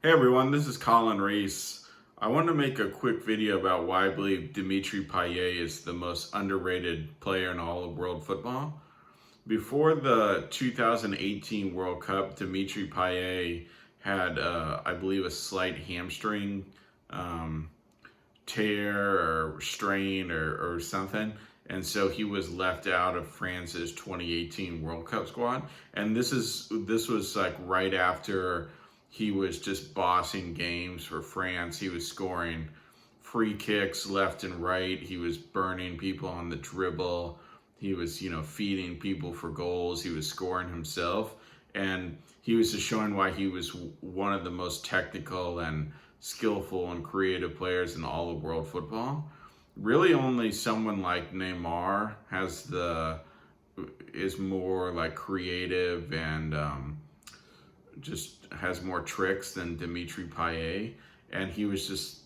Hey everyone, this is Colin Reese. I want to make a quick video about why I believe Dimitri Payet is the most underrated player in all of world football. Before the 2018 World Cup, Dimitri Payet had, I believe, a slight hamstring um, tear or strain or something. And so he was left out of France's 2018 World Cup squad. And this was like right after he was just bossing games for France. He was scoring free kicks left and right. He was burning people on the dribble. He was, feeding people for goals. He was scoring himself. And he was just showing why he was one of the most technical and skillful and creative players in all of world football. Really, only someone like Neymar is more like creative and just has more tricks than Dimitri Payet. And he was just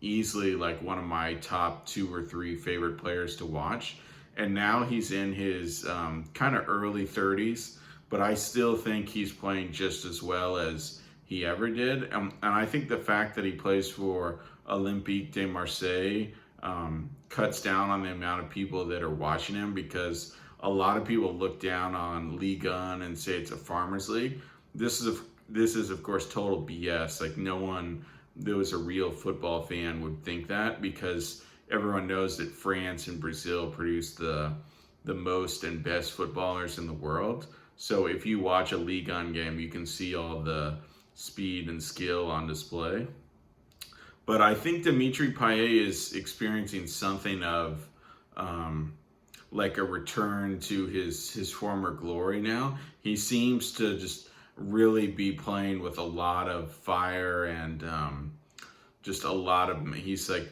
easily like one of my top two or three favorite players to watch. And now he's in his kind of early 30s, but I still think he's playing just as well as he ever did. And I think the fact that he plays for Olympique de Marseille cuts down on the amount of people that are watching him, because a lot of people look down on Ligue and say it's a farmers league. This is of course total BS. Like, no one that was a real football fan would think that, because everyone knows that France and Brazil produce the most and best footballers in the world. So if you watch a Ligue 1 game, you can see all the speed and skill on display. But I think Dimitri Payet is experiencing something of like a return to his former glory now. He seems to just really be playing with a lot of fire and just a lot of, he's like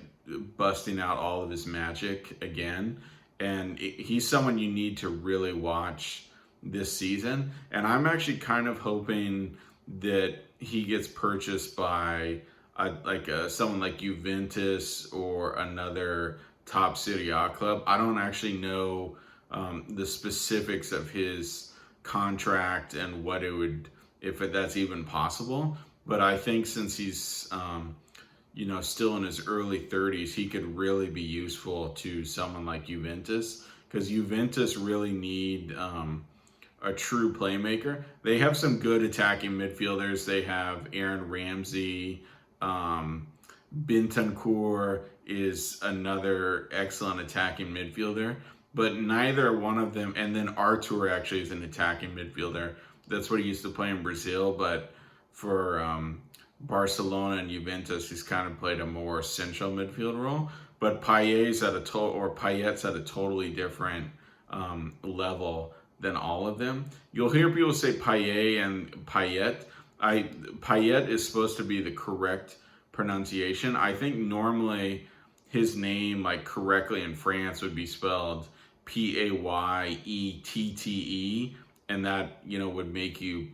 busting out all of his magic again. And he's someone you need to really watch this season. And I'm actually kind of hoping that he gets purchased by someone like Juventus or another top Serie A club. I don't actually know the specifics of his contract and what it would, if that's even possible. But I think since he's still in his early 30s, he could really be useful to someone like Juventus, because Juventus really need a true playmaker. They have some good attacking midfielders. They have Aaron Ramsey. Bentancur is another excellent attacking midfielder, but neither one of them, and then Artur actually is an attacking midfielder. That's what he used to play in Brazil, but for Barcelona and Juventus, he's kind of played a more central midfield role. But Payet's at a totally different level than all of them. You'll hear people say Payet and Payet. Payet is supposed to be the correct pronunciation. I think normally his name, like correctly in France, would be spelled Payette, and that would make you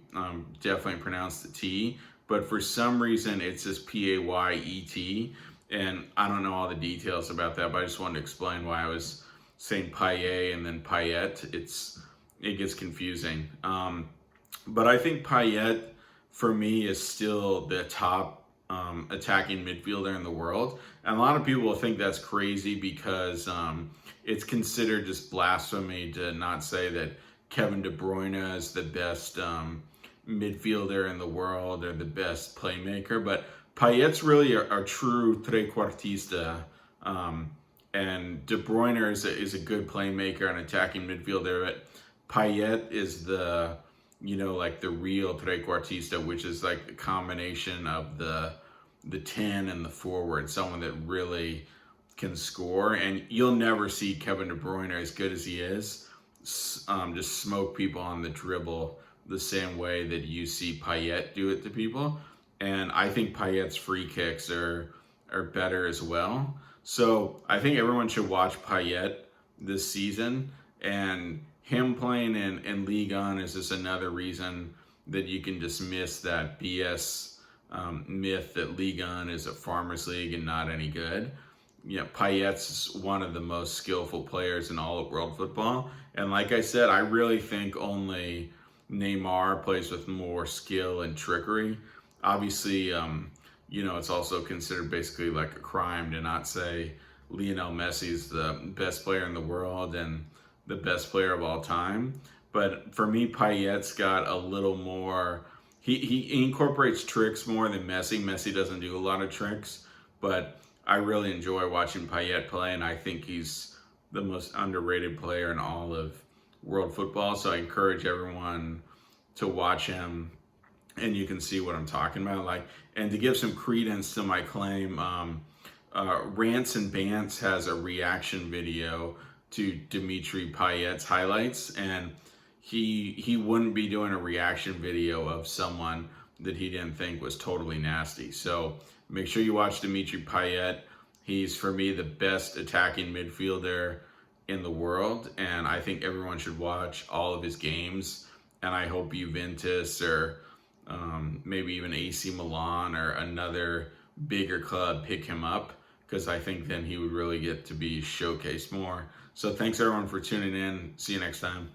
definitely pronounce the T. But for some reason, it's just Payet, and I don't know all the details about that. But I just wanted to explain why I was saying Payet and then Payet. It gets confusing. But I think Payet, for me, is still the top attacking midfielder in the world. And a lot of people will think that's crazy, because it's considered just blasphemy to not say that Kevin De Bruyne is the best midfielder in the world or the best playmaker. But Payet's really a true trequartista. And De Bruyne is a good playmaker and attacking midfielder. But Payet is the like the real trequartista, which is like the combination of the 10 and the forward, someone that really can score. And you'll never see Kevin De Bruyne, as good as he is, just smoke people on the dribble the same way that you see Payet do it to people. And I think Payet's free kicks are better as well. So I think everyone should watch Payet this season, and him playing in Ligue 1 is just another reason that you can dismiss that BS myth that Ligue 1 is a farmers league and not any good. Payet's one of the most skillful players in all of world football. And like I said, I really think only Neymar plays with more skill and trickery. Obviously, it's also considered basically like a crime to not say Lionel Messi is the best player in the world and the best player of all time. But for me, Payet's got a little more. He incorporates tricks more than Messi. Messi doesn't do a lot of tricks, but I really enjoy watching Payet play, and I think he's the most underrated player in all of world football. So I encourage everyone to watch him, and you can see what I'm talking about. Like, and to give some credence to my claim, Rants and Bants has a reaction video to Dimitri Payet's highlights, and he wouldn't be doing a reaction video of someone that he didn't think was totally nasty. So make sure you watch Dimitri Payet. He's, for me, the best attacking midfielder in the world, and I think everyone should watch all of his games. And I hope Juventus or maybe even AC Milan or another bigger club pick him up, because I think then he would really get to be showcased more. So thanks everyone for tuning in. See you next time.